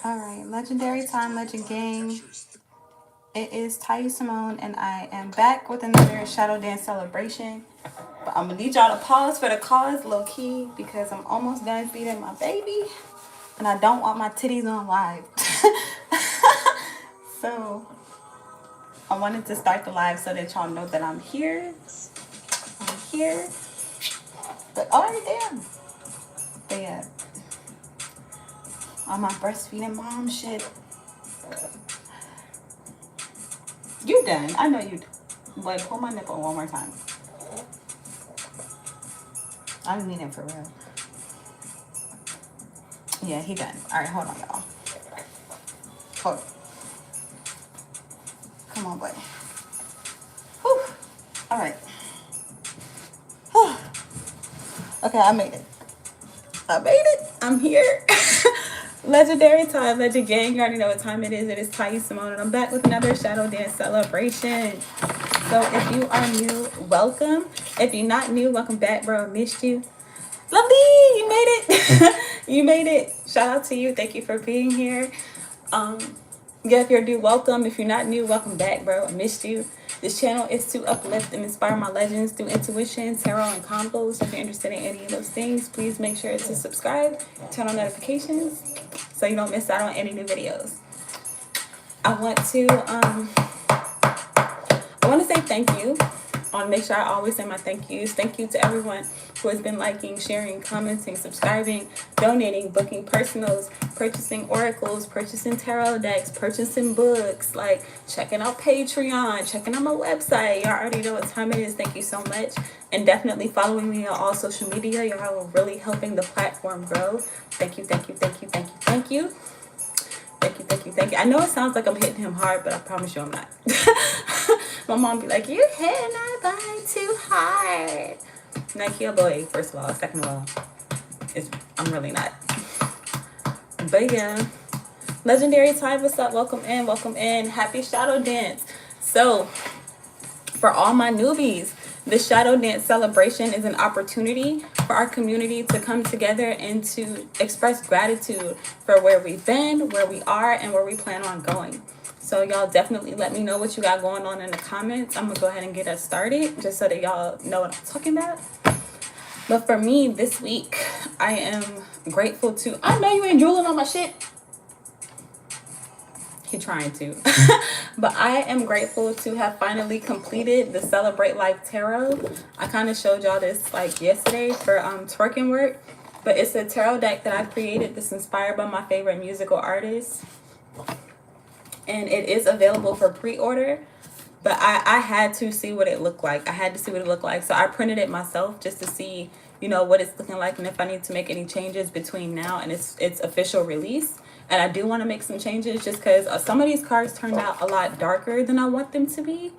Alright, Legendary Time, Legend Gang. It is Ty Simone, and I am back with another Shadow Dance celebration. But I'm gonna need y'all to pause for the cause, low key, because I'm almost done feeding my baby, and I don't want my titties on live. So, I wanted to start the live so that y'all know that I'm here. I'm here. But, oh, damn. But yeah. On my breastfeeding mom shit. You done. I know you done. Boy, pull my nipple one more time. I mean it for real. Yeah, he done. Alright, hold on, y'all. Hold on. Come on, boy. Whew. Alright. Okay, I made it. I'm here. Legendary Time, Legend Gang. You already know what time it is. It is Ty Simone, and I'm back with another Shadow Dance celebration. So if you are new, welcome. If you're not new, welcome back, bro. I missed you. Lovely, you made it. You made it. Shout out to you. Thank you for being here. Yeah, if you're new, welcome. If you're not new, welcome back, bro. I missed you. This channel is to uplift and inspire my legends through intuition, tarot, and combos. If you're interested in any of those things, please make sure to subscribe, turn on notifications, so you don't miss out on any new videos. I want to say thank you. I want to make sure I always say my thank yous. Thank you to everyone who has been liking, sharing, commenting, subscribing, donating, booking personals, purchasing oracles, purchasing tarot decks, purchasing books, like checking out Patreon, checking out my website. Y'all already know what time it is. Thank you so much. And definitely following me on all social media. Y'all are really helping the platform grow. Thank you, thank you, thank you, thank you, thank you. Thank you, thank you, thank you. I know it sounds like I'm hitting him hard, but I promise you I'm not. My mom be like, you're hitting that boy too hard. Like, yeah, boy, first of all. Second of all, I'm really not. But yeah. Legendary Time, what's up? Welcome in, welcome in. Happy Shadow Dance. So, for all my newbies, the Shadow Dance celebration is an opportunity for our community to come together and to express gratitude for where we've been, where we are, and where we plan on going. So y'all definitely let me know what you got going on in the comments. I'm going to go ahead and get us started just so that y'all know what I'm talking about. But for me this week, I am grateful to... I know you ain't drooling on my shit. He trying to. But I am grateful to have finally completed the Celebrate Life Tarot. I kind of showed y'all this like yesterday for twerking work. But it's a tarot deck that I created that's inspired by my favorite musical artists. And it is available for pre-order. But I had to see what it looked like. So I printed it myself just to see, you know, what it's looking like. And if I need to make any changes between now and its official release. And I do want to make some changes just because some of these cards turned out a lot darker than I want them to be.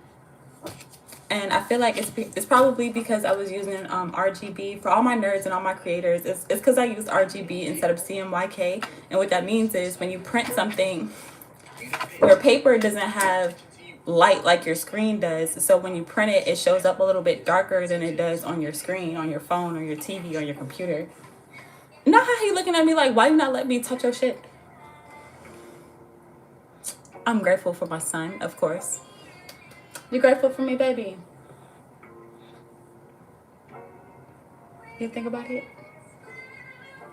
And I feel like it's probably because I was using RGB. For all my nerds and all my creators, it's because I used RGB instead of CMYK. And what that means is when you print something, your paper doesn't have light like your screen does. So when you print it, it shows up a little bit darker than it does on your screen, on your phone, or your TV, or your computer. Not how he looking at me like, why you not let me touch your shit? I'm grateful for my son, of course. You grateful for me, baby? You think about it?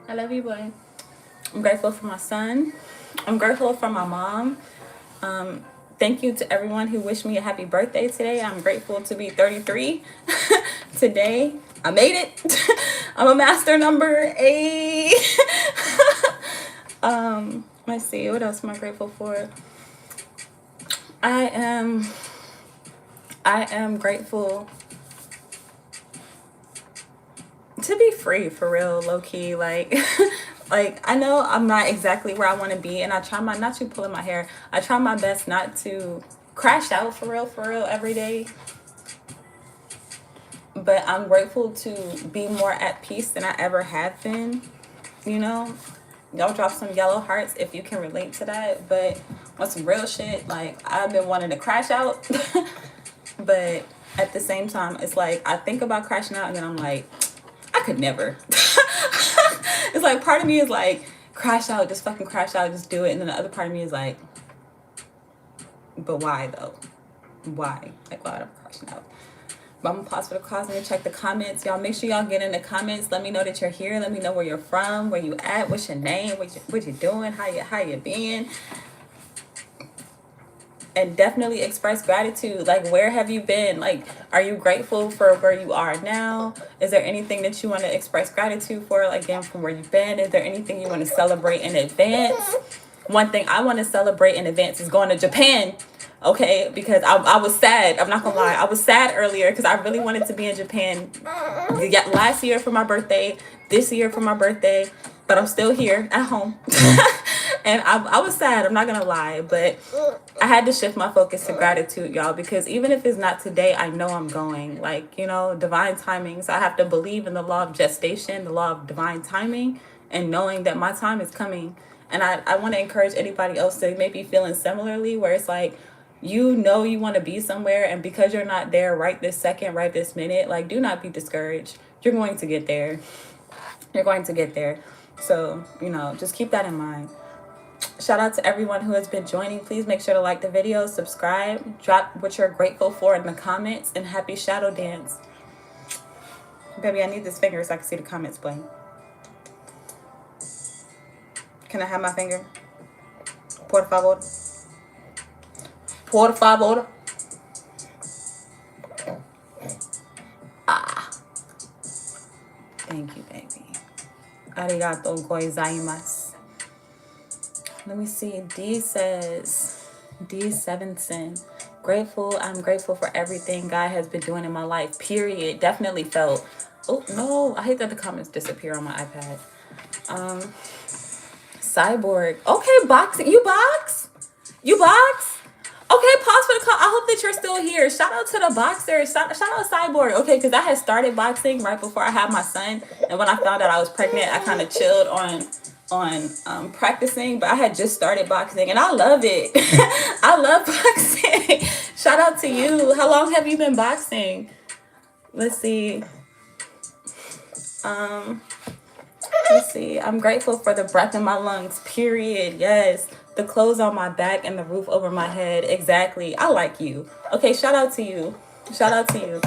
I love you, boy. I'm grateful for my son. I'm grateful for my mom. Thank you to everyone who wished me a happy birthday today. I'm grateful to be 33 today. I made it. I'm a master number 8. Let's see. What else am I grateful for? I am grateful to be free, for real, low-key. Like like I know I'm not exactly where I want to be, and I try not to pulling my hair. I try my best not to crash out for real every day. But I'm grateful to be more at peace than I ever have been. You know, y'all drop some yellow hearts if you can relate to that. But on some real shit, like, I've been wanting to crash out. But at the same time, it's like I think about crashing out and then I'm like, I could never. It's like part of me is like, crash out, just fucking crash out, just do it. And then the other part of me is like, but why though? Why? Like, why I'm crashing out? But I'm gonna pause for the cause and check the comments. Y'all make sure y'all get in the comments. Let me know that you're here. Let me know where you're from, where you at, what's your name, what you doing, how you been. And definitely express gratitude. Like, where have you been? Like, are you grateful for where you are now? Is there anything that you want to express gratitude for, like, again, from where you've been? Is there anything you want to celebrate in advance? One thing I want to celebrate in advance is going to Japan. Okay, because I was sad. I'm not gonna lie. I was sad earlier because I really wanted to be in Japan last year for my birthday, this year for my birthday, but I'm still here at home. And I was sad. I'm not gonna lie, but I had to shift my focus to gratitude, y'all, because even if it's not today, I know I'm going. Like, you know, divine timing. So I have to believe in the law of gestation, the law of divine timing, and knowing that my time is coming. And I want to encourage anybody else to maybe feeling similarly, where it's like, you know you want to be somewhere, and because you're not there right this second, right this minute, like, do not be discouraged. You're going to get there. You're going to get there. So, you know, just keep that in mind. Shout out to everyone who has been joining. Please make sure to like the video, subscribe, drop what you're grateful for in the comments, and happy shadow dance. Baby, I need this finger so I can see the comments playing. Can I have my finger? Por favor. Por favor. Ah. Thank you, baby. Arigato gozaimasu. Let me see. D says, D Sevenson. Grateful. I'm grateful for everything God has been doing in my life. Period. Definitely felt. Oh, no. I hate that the comments disappear on my iPad. Cyborg. Okay, boxing. You box? You box? Okay, pause for the call. I hope that you're still here. Shout out to the boxers. Shout out Cyborg. Okay, because I had started boxing right before I had my son. And when I found out I was pregnant, I kind of chilled on practicing. But I had just started boxing, and I love it. I love boxing. Shout out to you. How long have you been boxing? Let's see. Let's see. I'm grateful for the breath in my lungs. Period. Yes. The clothes on my back and the roof over my head. Exactly. I like you. Okay, shout out to you. Shout out to you.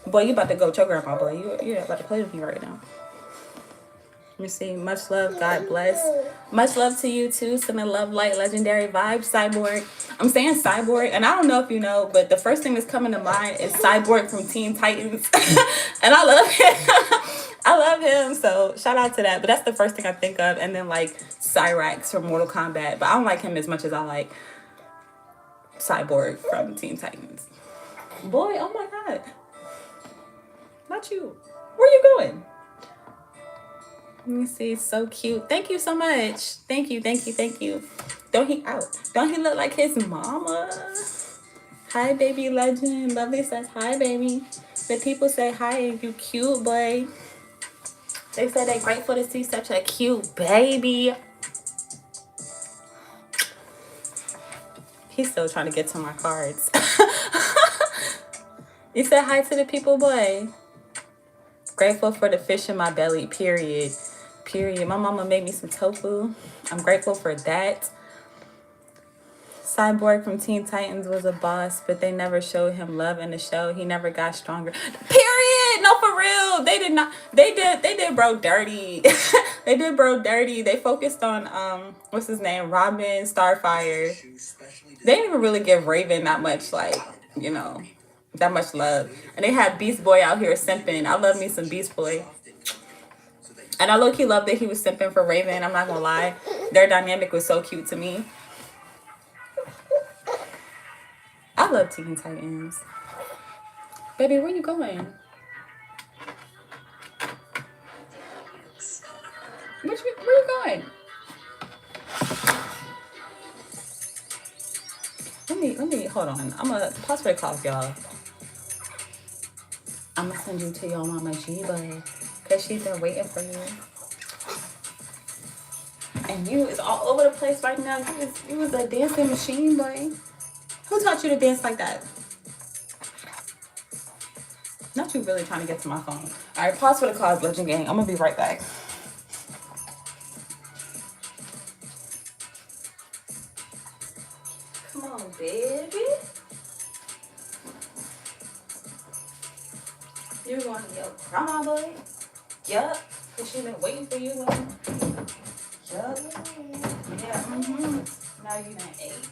Boy, you about to go choke grandma, boy. You're about to play with me right now. Let me see. Much love. God bless. Much love to you too. Sending love, light, legendary vibes, Cyborg. I'm saying Cyborg, and I don't know if you know, but the first thing that's coming to mind is Cyborg from Teen Titans. And I love him. I love him. So shout out to that. But that's the first thing I think of. And then like Cyrax from Mortal Kombat. But I don't like him as much as I like Cyborg from Teen Titans. Boy, oh my God. Not you. Where you going? Let me see. So cute. Thank you so much. Thank you. Thank you. Thank you. Don't he look like his mama? Hi, baby legend. Lovely says hi, baby. The people say hi, you cute boy. They said they're grateful to see such a cute baby. He's still trying to get to my cards. You said hi to the people, boy. Grateful for the fish in my belly, period. Period. My mama made me some tofu. I'm grateful for that. Cyborg from Teen Titans was a boss, but they never showed him love in the show. He never got stronger. Period. No, for real. They did not. They did bro dirty. They did bro dirty. They focused on what's his name? Robin, Starfire. They didn't even really give Raven that much, like, you know, that much love. And they had Beast Boy out here simping. I love me some Beast Boy. And I low-key love that he was simping for Raven. I'm not gonna lie. Their dynamic was so cute to me. I love Teen Titans. Baby, where you going? Where you going? Let me, hold on. I'm gonna pause for the call, y'all. I'm gonna send you to your mama G-Boy, because she's been waiting for you. And you is all over the place right now. You was a dancing machine, boy. Who taught you to dance like that? Not you really trying to get to my phone. All right, pause for the cause, Legend Gang. I'm gonna be right back. Come on, baby. You're going to your grandma, boy. Yup. Because she been waiting for you. Yup. Yeah, Now you done ate.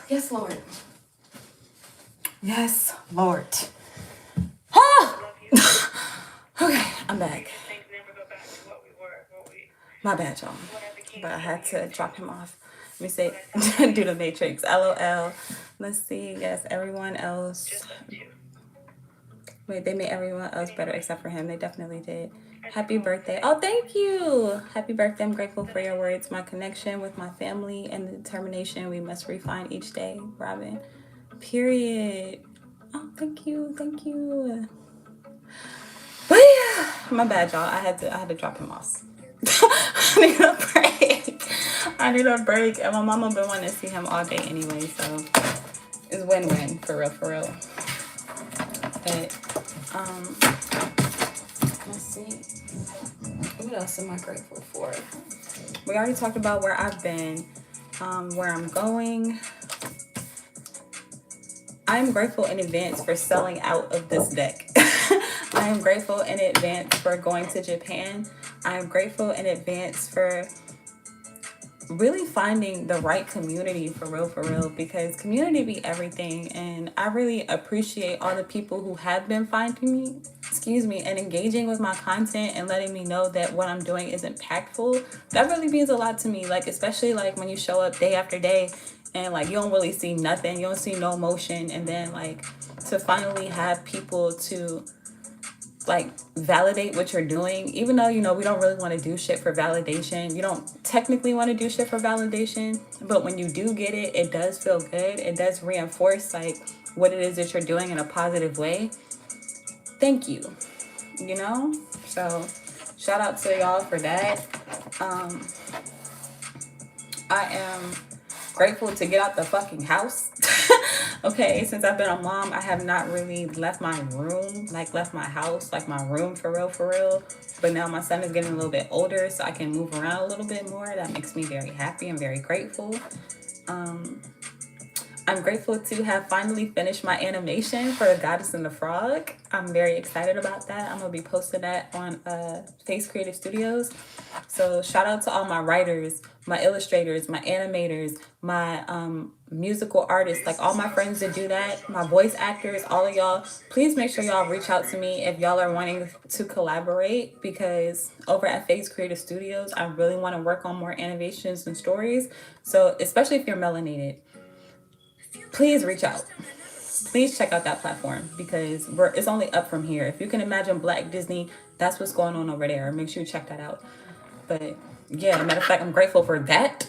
Yes, Lord. Yes, Lord. Ah! Okay, I'm back. My bad, y'all. But I had to drop him off. Let me say, do the Matrix. LOL. Let's see. Yes, everyone else. Wait, they made everyone else better except for him. They definitely did. Happy birthday. Oh, thank you. Happy birthday. I'm grateful for your words, my connection with my family, and the determination we must refine each day. Robin. Period. Oh, thank you. Thank you. But yeah, my bad, y'all. I had to drop him off. I need a break. I need a break. And my mama been wanting to see him all day anyway, so it's win-win for real, for real. But let's see. What else am I grateful for? We already talked about where I've been, where I'm going. I am grateful in advance for selling out of this deck. I am grateful in advance for going to Japan. I am grateful in advance for really finding the right community for real, because community be everything. And I really appreciate all the people who have been finding me, and engaging with my content and letting me know that what I'm doing is impactful. That really means a lot to me. Like, especially like when you show up day after day and like you don't really see nothing, you don't see no motion, and then like to finally have people to like validate what you're doing, even though, you know, we don't really want to do shit for validation. You don't technically want to do shit for validation, but when you do get it, it does feel good. It does reinforce like what it is that you're doing in a positive way. Thank you, you know? So shout out to y'all for that. I am grateful to get out the fucking house. Okay, since I've been a mom, I have not really left my room, like left my house, like my room for real. But now my son is getting a little bit older, so I can move around a little bit more. That makes me very happy and very grateful. I'm grateful to have finally finished my animation for The Goddess and the Frog. I'm very excited about that. I'm going to be posting that on Face Creative Studios. So shout out to all my writers, my illustrators, my animators, my musical artists, like all my friends that do that, my voice actors, all of y'all. Please make sure y'all reach out to me if y'all are wanting to collaborate, because over at Face Creative Studios, I really want to work on more animations and stories. So especially if you're melanated, please reach out. Please check out that platform, because it's only up from here. If you can imagine Black Disney, that's what's going on over there. Make sure you check that out. But yeah, matter of fact, I'm grateful for that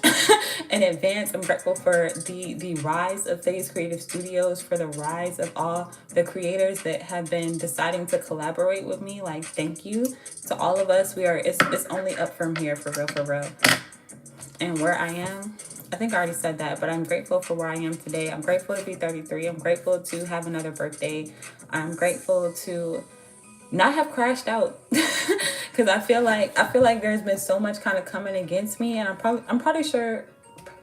in advance. I'm grateful for the rise of Phase Creative Studios, for the rise of all the creators that have been deciding to collaborate with me. Like, thank you to all of us. It's only up from here for real. And where I am, I think I already said that, but I'm grateful for where I am today. I'm grateful to be 33. I'm grateful to have another birthday. I'm grateful to not have crashed out because I feel like there's been so much kind of coming against me, and I'm probably sure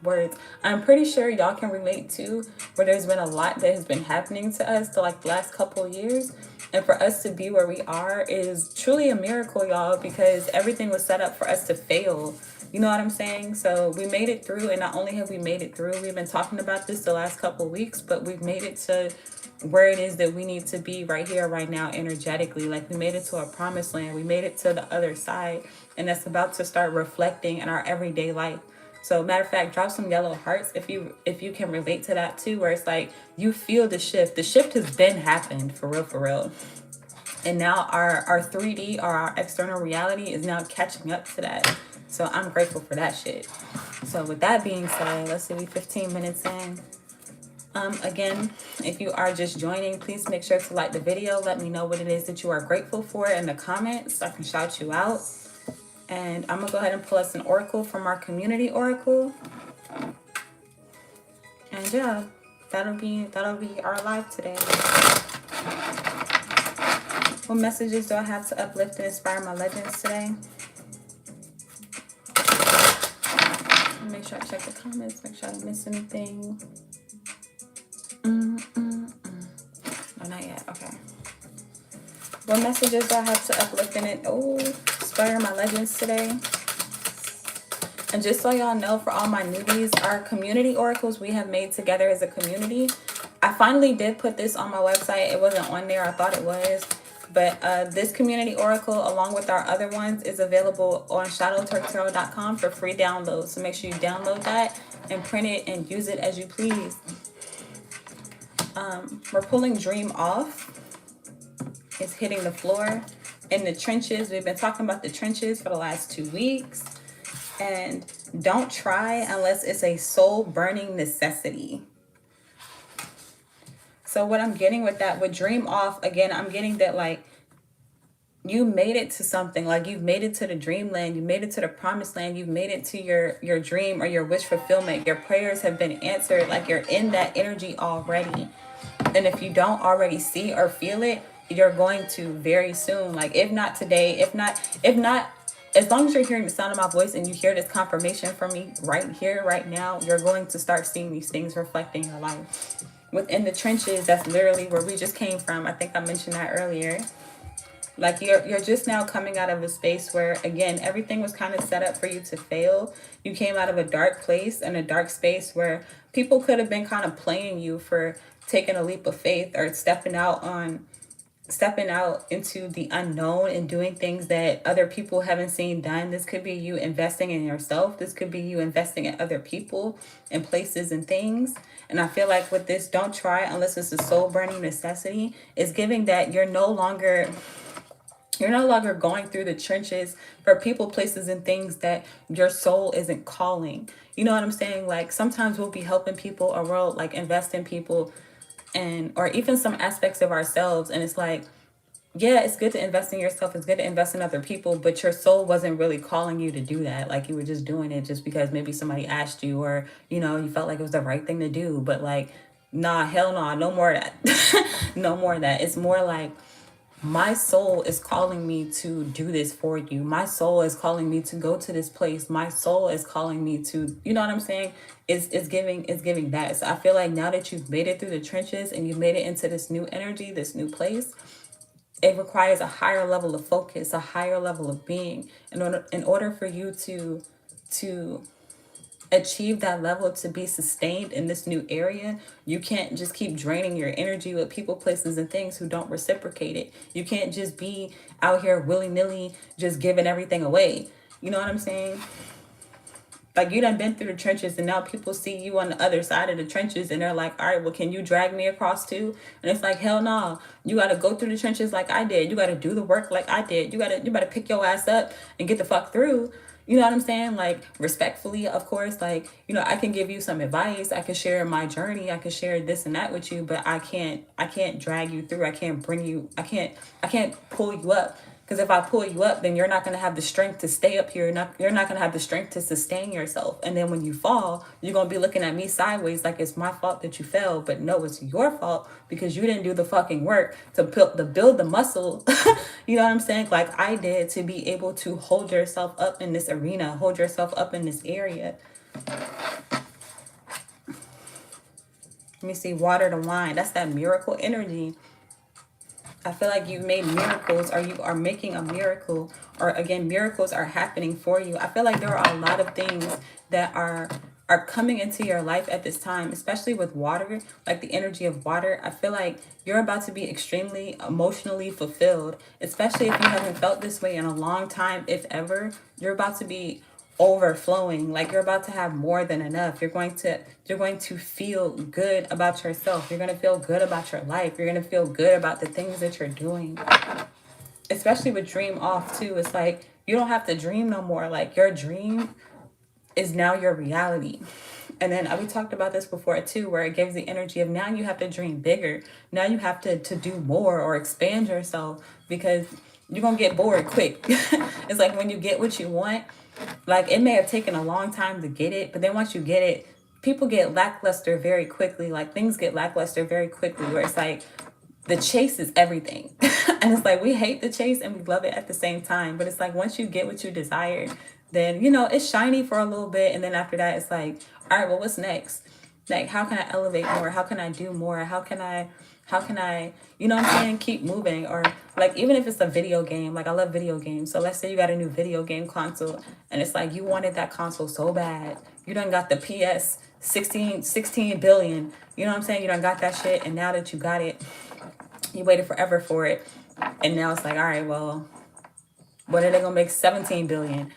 words I'm pretty sure y'all can relate to, where there's been a lot that has been happening to us the like last couple of years, and for us to be where we are is truly a miracle, y'all, because everything was set up for us to fail. You know what I'm saying? So we made it through, and not only have we made it through, we've been talking about this the last couple of weeks, but we've made it to where it is that we need to be right here, right now, energetically. Like we made it to a promised land. We made it to the other side, and that's about to start reflecting in our everyday life. So matter of fact, drop some yellow hearts if you can relate to that too, where it's like you feel the shift. The shift has been happened for real, for real. And now our 3D or our external reality is now catching up to that. So I'm grateful for that shit. So with that being said, let's see, we 15 minutes in. Again, if you are just joining, please make sure to like the video. Let me know what it is that you are grateful for in the comments so I can shout you out. And I'm gonna go ahead and pull us an oracle from our community oracle. And yeah, that'll be our live today. What messages do I have to uplift and inspire my legends today? Make sure I check the comments, make sure I don't miss anything. No, not yet. Okay. What messages do I have to uplift in it? Oh, inspire my legends today. And just so y'all know, for all my newbies, our community oracles we have made together as a community. I finally did put this on my website. It wasn't on there. I thought it was. But this community oracle, along with our other ones, is available on shadowtwerktarot.com for free download. So make sure you download that and print it and use it as you please. We're pulling Dream Off. It's hitting the floor. In the trenches, we've been talking about the trenches for the last 2 weeks. And don't try unless it's a soul-burning necessity. So what I'm getting with that, with Dream Off, again, I'm getting that, like, you made it to something. Like, you've made it to the dreamland. You made it to the promised land. You've made it to your dream or your wish fulfillment. Your prayers have been answered. Like, you're in that energy already. And if you don't already see or feel it, you're going to very soon. Like, if not today, if not, as long as you're hearing the sound of my voice and you hear this confirmation from me right here, right now, you're going to start seeing these things reflecting your life. Within the trenches, that's literally where we just came from. I think I mentioned that earlier. Like, you're just now coming out of a space where, again, everything was kind of set up for you to fail. You came out of a dark place and a dark space where people could have been kind of playing you for taking a leap of faith or stepping out into the unknown and doing things that other people haven't seen done. This could be you investing in yourself. This could be you investing in other people and places and things. And I feel like with this, don't try unless it's a soul burning necessity. It's giving that you're no longer going through the trenches for people, places, and things that your soul isn't calling. You know what I'm saying? Like, sometimes we'll be helping people or we'll like invest in people and or even some aspects of ourselves. And it's like, yeah, it's good to invest in yourself. It's good to invest in other people, but your soul wasn't really calling you to do that. Like, you were just doing it just because maybe somebody asked you or, you know, you felt like it was the right thing to do. But like, nah, hell nah, no more of that. No more of that. It's more like, my soul is calling me to do this for you. My soul is calling me to go to this place. My soul is calling me to, you know what I'm saying? It's giving that. So I feel like now that you've made it through the trenches and you've made it into this new energy, this new place, it requires a higher level of focus, a higher level of being. In order for you to achieve that level, to be sustained in this new area, you can't just keep draining your energy with people, places, and things who don't reciprocate it. You can't just be out here willy-nilly just giving everything away. You know what I'm saying? Like, you done been through the trenches and now people see you on the other side of the trenches and they're like, all right, well, can you drag me across too? And it's like, hell no. You got to go through the trenches like I did. You got to do the work like I did. You better pick your ass up and get the fuck through. You know what I'm saying? Like, respectfully, of course, like, you know, I can give you some advice. I can share my journey. I can share this and that with you, but I can't drag you through. I can't pull you up Because if I pull you up, then you're not going to have the strength to stay up here. You're not going to have the strength to sustain yourself. And then when you fall, you're going to be looking at me sideways like it's my fault that you fell. But no, it's your fault because you didn't do the fucking work to build the muscle. You know what I'm saying? Like I did, to be able to hold yourself up in this arena, hold yourself up in this area. Let me see, water to wine. That's that miracle energy. I feel like you've made miracles, or you are making a miracle, or again, miracles are happening for you. I feel like there are a lot of things that are coming into your life at this time, especially with water, like the energy of water. I feel like you're about to be extremely emotionally fulfilled, especially if you haven't felt this way in a long time, if ever. You're about to be overflowing, like you're about to have more than enough. You're going to feel good about yourself. You're going to feel good about your life. You're going to feel good about the things that you're doing, especially with dream off too. It's like you don't have to dream no more. Like your dream is now your reality. And then we talked about this before too, where it gives the energy of now you have to dream bigger. Now you have to do more or expand yourself, because you're going to get bored quick. It's like when you get what you want, like it may have taken a long time to get it, but then once you get it, people get lackluster very quickly. Like things get lackluster very quickly, where it's like the chase is everything. And it's like we hate the chase and we love it at the same time. But it's like once you get what you desire, then, you know, it's shiny for a little bit. And then after that, it's like, all right, well, what's next? Like, how can I elevate more? How can I do more? How can I, you know what I'm saying, keep moving? Or like, even if it's a video game, like I love video games. So let's say you got a new video game console and it's like you wanted that console so bad. You done got the PS 16 billion. You know what I'm saying? You done got that shit. And now that you got it, you waited forever for it. And now it's like, all right, well, when are they going to make 17 billion?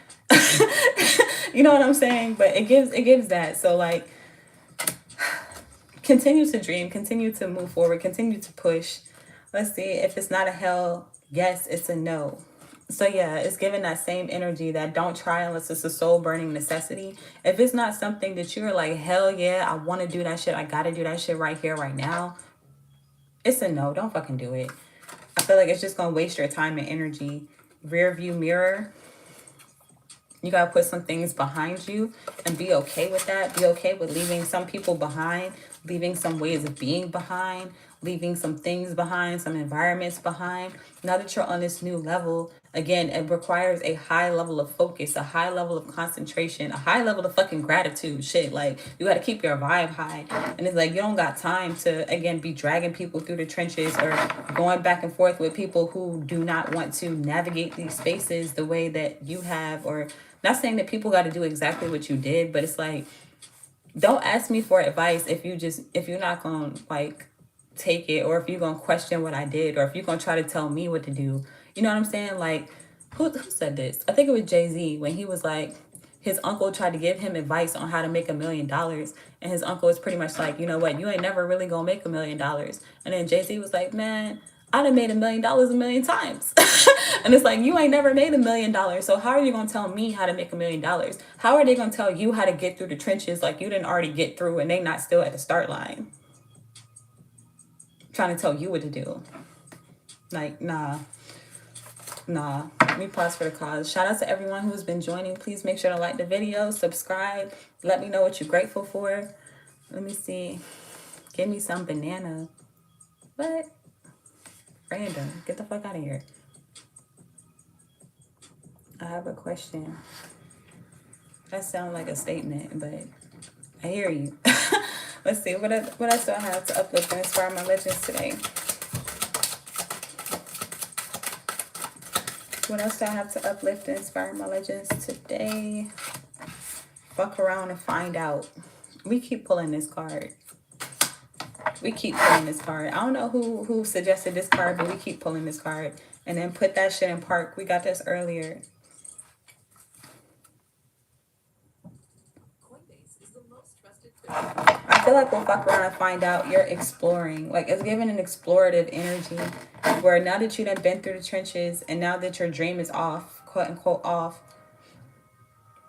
You know what I'm saying? But it gives that. So like, continue to dream, continue to move forward, continue to push. Let's see, if it's not a hell, yes, it's a no. So yeah, it's giving that same energy that don't try unless it's a soul burning necessity. If it's not something that you're like, hell yeah, I want to do that shit, I gotta do that shit right here, right now, it's a no. Don't fucking do it. I feel like it's just gonna waste your time and energy. Rear view mirror. You gotta put some things behind you and be okay with that. Be okay with leaving some people behind, leaving some ways of being behind, leaving some things behind, some environments behind. Now that you're on this new level, again, it requires a high level of focus, a high level of concentration, a high level of fucking gratitude. Shit, like you gotta keep your vibe high. And it's like you don't got time to, again, be dragging people through the trenches or going back and forth with people who do not want to navigate these spaces the way that you have. Or not saying that people got to do exactly what you did, but it's like, don't ask me for advice if you're not gonna like take it, or if you're gonna question what I did, or if you're gonna try to tell me what to do. You know what I'm saying? Like, who said this? I think it was Jay-Z, when he was like, his uncle tried to give him advice on how to make $1 million, and his uncle was pretty much like, you know what, you ain't never really gonna make $1 million. And then Jay-Z was like, man, I done made $1 million a million times. And it's like, you ain't never made $1 million. So how are you going to tell me how to make $1 million? How are they going to tell you how to get through the trenches like you didn't already get through and they not still at the start line? Trying to tell you what to do. Like, nah. Let me pause for the cause. Shout out to everyone who's been joining. Please make sure to like the video, subscribe. Let me know what you're grateful for. Let me see. Give me some banana. What? Random. Get the fuck out of here. I have a question. That sounds like a statement, but I hear you. Let's see. What else do I have to uplift and inspire my legends today? What else do I have to uplift and inspire my legends today? Fuck around and find out. We keep pulling this card. I don't know who suggested this card, but we keep pulling this card. And then put that shit in park. We got this earlier. I feel like we'll fuck around and find out. You're exploring. Like, it's giving an explorative energy, where now that you done been through the trenches and now that your dream is off, quote unquote off,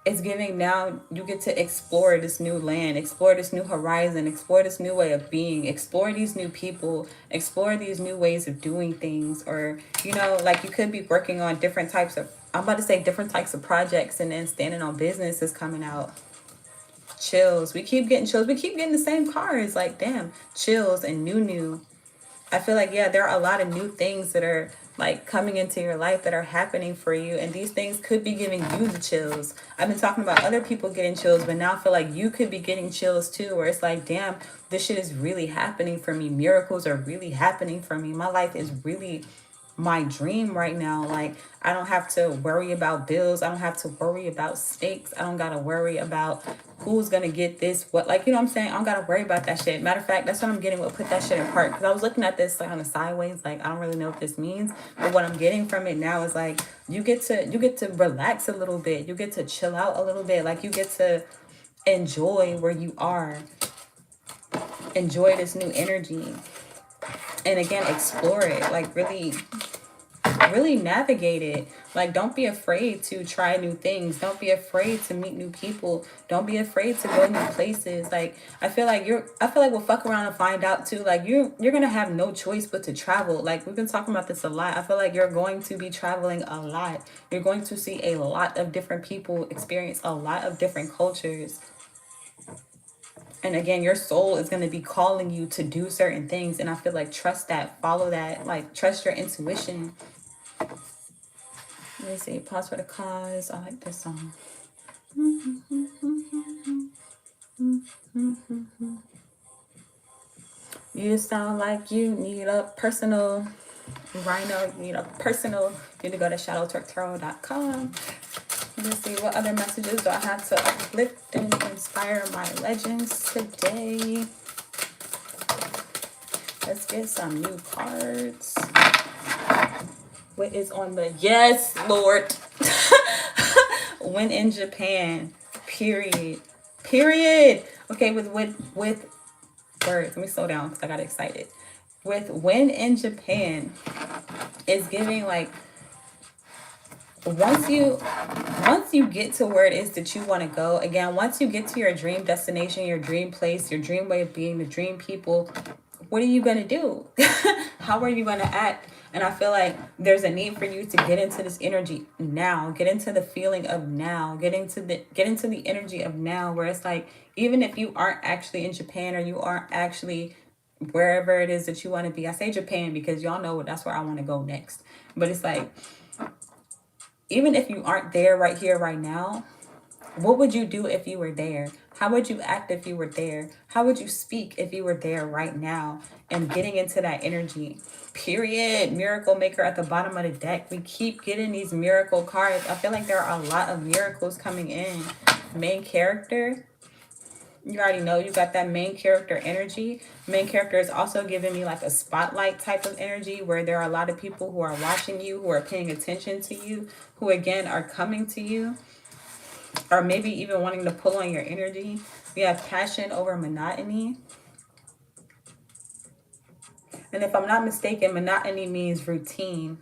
it's giving now you get to explore this new land, explore this new horizon, explore this new way of being, explore these new people, explore these new ways of doing things. Or, you know, like you could be working on different types of, I'm about to say different types of projects, and then standing on business is coming out. Chills. We keep getting chills. We keep getting the same cards. Like, damn, chills and new. I feel like, yeah, there are a lot of new things that are like coming into your life that are happening for you. And these things could be giving you the chills. I've been talking about other people getting chills, but now I feel like you could be getting chills too, where it's like, damn, this shit is really happening for me. Miracles are really happening for me. My life is really my dream right now. Like, I don't have to worry about bills. I don't have to worry about stakes. I don't gotta worry about who's gonna get this, what, like, you know what I'm saying? I don't gotta worry about that shit. Matter of fact, that's what I'm getting with put that shit in park. Because I was looking at this like on the sideways, like I don't really know what this means. But what I'm getting from it now is like you get to relax a little bit. You get to chill out a little bit. Like you get to enjoy where you are. Enjoy this new energy. And again, explore it. Like really navigate it. Like, don't be afraid to try new things. Don't be afraid to meet new people. Don't be afraid to go new places. Like, I feel like we'll fuck around and find out too. Like, you're gonna have no choice but to travel. Like, we've been talking about this a lot. I feel like you're going to be traveling a lot. You're going to see a lot of different people, experience a lot of different cultures. And again, your soul is going to be calling you to do certain things. And I feel like trust that, follow that, like trust your intuition. Let me see. Pause for the cause. I like this song. You sound like you need a personal rhino. You need a personal. You need to go to shadowtwerktarot.com. Let's see what other messages do I have to uplift and inspire my legends today. Let's get some new cards. What is on the yes, Lord? When in Japan. Period. Okay, with words. Let me slow down because I got excited. With when in Japan, it's giving like once you get to where it is that you want to go, again, once you get to your dream destination, your dream place, your dream way of being, the dream people, what are you going to do? How are you going to act? And I feel like there's a need for you to get into this energy now, get into the feeling of now, get into the energy of now, where it's like, even if you aren't actually in Japan or you aren't actually wherever it is that you want to be. I say Japan because y'all know that's where I want to go next. But it's like, even if you aren't there right here, right now, what would you do if you were there? How would you act if you were there? How would you speak if you were there right now? And getting into that energy. Period. Miracle maker at the bottom of the deck. We keep getting these miracle cards. I feel like there are a lot of miracles coming in. Main character. You already know you got that main character energy. Main character is also giving me like a spotlight type of energy where there are a lot of people who are watching you, who are paying attention to you, who again are coming to you, or maybe even wanting to pull on your energy. We have passion over monotony. And if I'm not mistaken, monotony means routine.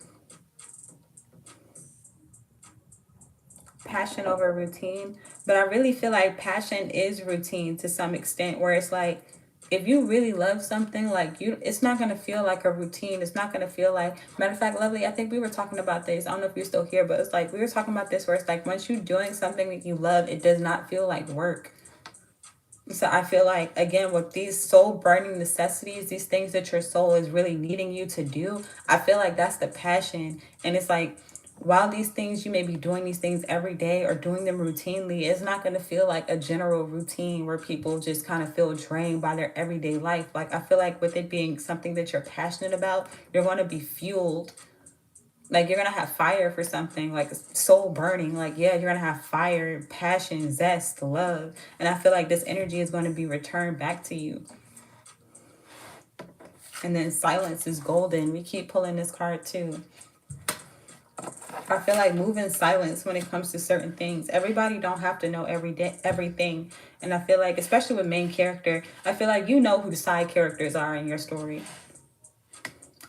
Passion over routine. But I really feel like passion is routine to some extent, where it's like, if you really love something, like it's not going to feel like a routine. It's not going to feel like, matter of fact, Lovely, I think we were talking about this. I don't know if you're still here, but it's like, we were talking about this where it's like, once you're doing something that you love, it does not feel like work. So I feel like, again, with these soul burning necessities, these things that your soul is really needing you to do, I feel like that's the passion. And it's like, while these things, you may be doing these things every day or doing them routinely, it's not going to feel like a general routine where people just kind of feel drained by their everyday life. Like, I feel like with it being something that you're passionate about, you're going to be fueled. Like, you're going to have fire for something, like soul burning. Like, yeah, you're going to have fire, passion, zest, love. And I feel like this energy is going to be returned back to you. And then silence is golden. We keep pulling this card too. I feel like move in silence when it comes to certain things. Everybody don't have to know everything. And I feel like, especially with main character, I feel like you know who the side characters are in your story.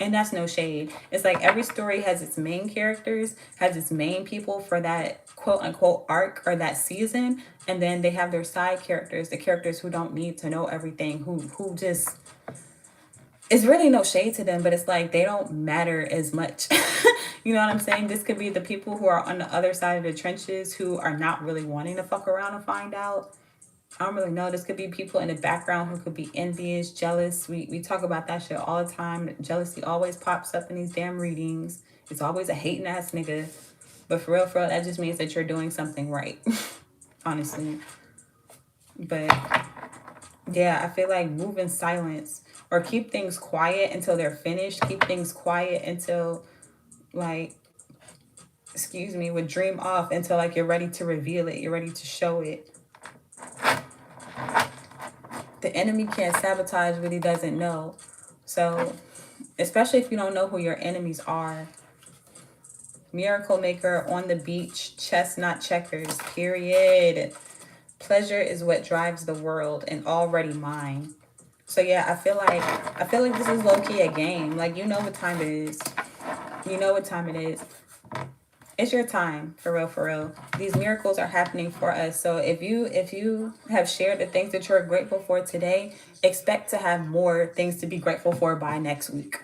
And that's no shade. It's like every story has its main characters, has its main people for that quote unquote arc or that season, and then they have their side characters, the characters who don't need to know everything, who just, it's really no shade to them, but it's like they don't matter as much. You know what I'm saying? This could be the people who are on the other side of the trenches who are not really wanting to fuck around and find out. I don't really know. This could be people in the background who could be envious, jealous. We talk about that shit all the time. Jealousy always pops up in these damn readings. It's always a hating ass nigga. But for real, that just means that you're doing something right. Honestly. But yeah, I feel like move in silence or keep things quiet until they're finished. Keep things quiet until, like, excuse me, would dream off until like you're ready to reveal it. You're ready to show it. The enemy can't sabotage what he doesn't know. So, especially if you don't know who your enemies are. Miracle maker on the beach, chess not checkers, period. Pleasure is what drives the world and already mine. So yeah, I feel like this is low key a game. Like, you know what time it is. You know what time it is. It's your time, for real, for real. These miracles are happening for us. So if you have shared the things that you're grateful for today, expect to have more things to be grateful for by next week.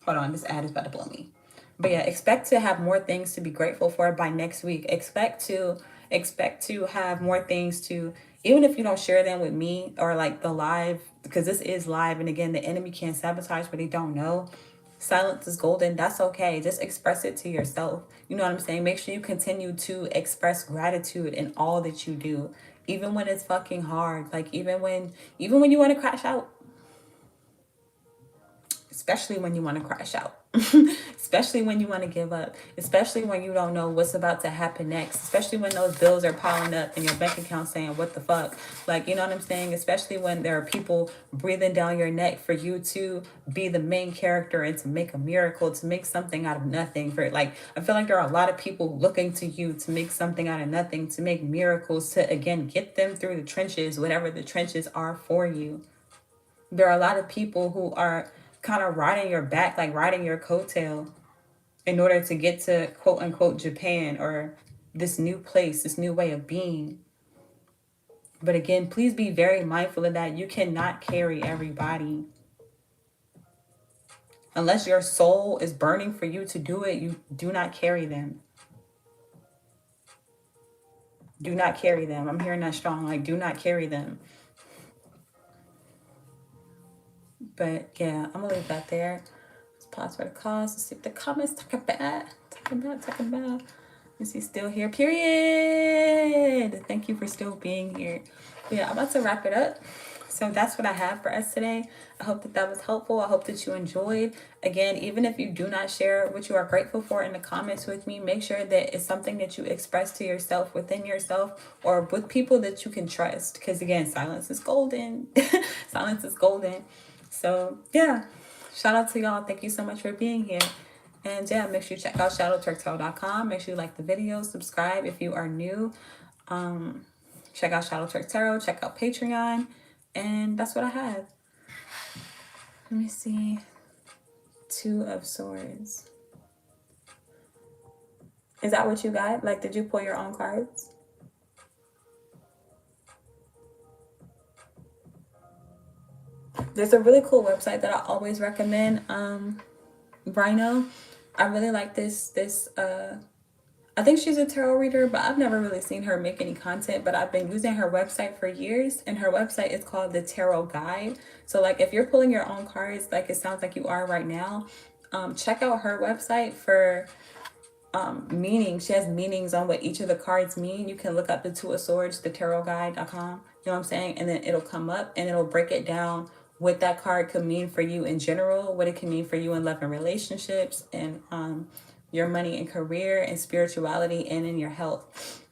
Hold on, this ad is about to blow me. But yeah, expect to have more things to be grateful for by next week. Expect to have more things to, even if you don't share them with me or like the live, because this is live, and again, the enemy can't sabotage what they don't know. Silence is golden. That's okay. Just express it to yourself. You know what I'm saying? Make sure you continue to express gratitude in all that you do, even when it's fucking hard. Like even when you want to crash out, especially when you want to crash out, especially when you want to give up, especially when you don't know what's about to happen next, especially when those bills are piling up and your bank account saying, what the fuck? Like, you know what I'm saying? Especially when there are people breathing down your neck for you to be the main character and to make a miracle, to make something out of nothing. For like, I feel like there are a lot of people looking to you to make something out of nothing, to make miracles, to again, get them through the trenches, whatever the trenches are for you. There are a lot of people who are kind of riding your back, like riding your coattail in order to get to quote unquote Japan or this new place, this new way of being. But again, please be very mindful of that. You cannot carry everybody. Unless your soul is burning for you to do it, you do not carry them. Do not carry them. I'm hearing that strong. Like, do not carry them. But yeah, I'm going to leave that there. Let's pause for the cause. Let's see what the comments talk about. Is he still here? Period. Thank you for still being here. But yeah, I'm about to wrap it up. So that's what I have for us today. I hope that that was helpful. I hope that you enjoyed. Again, even if you do not share what you are grateful for in the comments with me, make sure that it's something that you express to yourself, within yourself, or with people that you can trust. Because again, silence is golden. Silence is golden. So yeah, shout out to y'all. Thank you so much for being here. And yeah, make sure you check out shadowtwerktarot.com. Make sure you like the video, subscribe if you are new. Check out Shadow Twerk Tarot, check out Patreon. And that's what I have. Let me see. 2 of Swords. Is that what you got? Like, did you pull your own cards? There's a really cool website that I always recommend. Rhino. I really like this I think she's a tarot reader, but I've never really seen her make any content, but I've been using her website for years, and her website is called the Tarot Guide. So like if you're pulling your own cards, like it sounds like you are right now, check out her website for meaning. She has meanings on what each of the cards mean. You can look up the 2 of Swords, the tarotguide.com, you know what I'm saying? And then it'll come up and it'll break it down what that card could mean for you in general, what it can mean for you in love and relationships, and your money and career and spirituality, and in your health.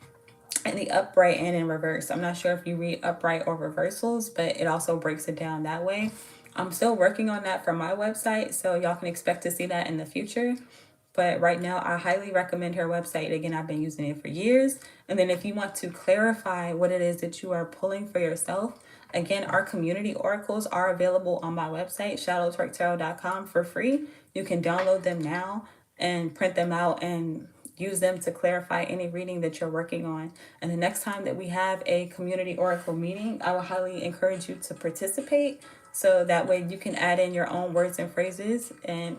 And the upright and in reverse. I'm not sure if you read upright or reversals, but it also breaks it down that way. I'm still working on that for my website, so y'all can expect to see that in the future. But right now, I highly recommend her website. Again, I've been using it for years. And then if you want to clarify what it is that you are pulling for yourself, Again, our community oracles are available on my website, shadowtwerktarot.com, for free. You can download them now and print them out and use them to clarify any reading that you're working on. And the next time that we have a community oracle meeting, I will highly encourage you to participate, so that way you can add in your own words and phrases and,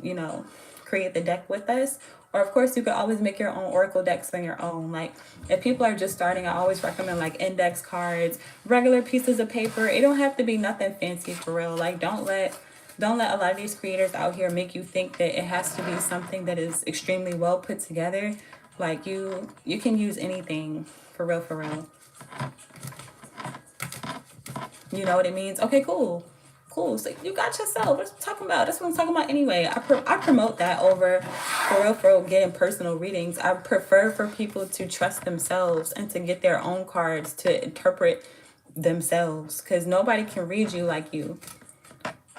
create the deck with us. Or of course, you could always make your own oracle decks on your own. Like, if people are just starting, I always recommend like index cards, regular pieces of paper. It don't have to be nothing fancy, for real. Like, don't let a lot of these creators out here make you think that it has to be something that is extremely well put together. Like, you can use anything, for real, for real. You know what it means? Okay, cool. So you got yourself. What I'm talking about? That's what I'm talking about anyway. I promote that over, for real, getting personal readings. I prefer for people to trust themselves and to get their own cards to interpret themselves, because nobody can read you like you.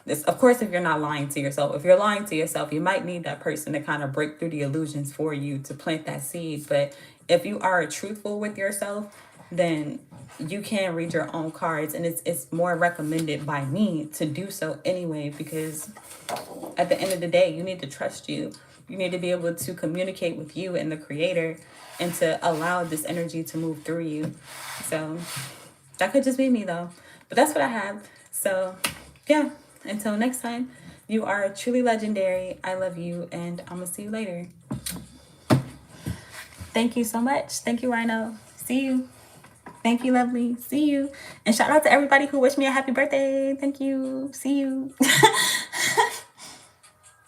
This, of course, if you're not lying to yourself. If you're lying to yourself, you might need that person to kind of break through the illusions for you to plant that seed. But if you are truthful with yourself, then you can read your own cards, and it's more recommended by me to do so anyway, because at the end of the day, you need to trust you. You need to be able to communicate with you and the creator, and to allow this energy to move through you. So that could just be me though, but that's what I have. So yeah, until next time, you are truly legendary. I love you, and I'm gonna see you later. Thank you so much. Thank you, Rhino. See you. Thank you, lovely. See you. And shout out to everybody who wished me a happy birthday. Thank you. See you.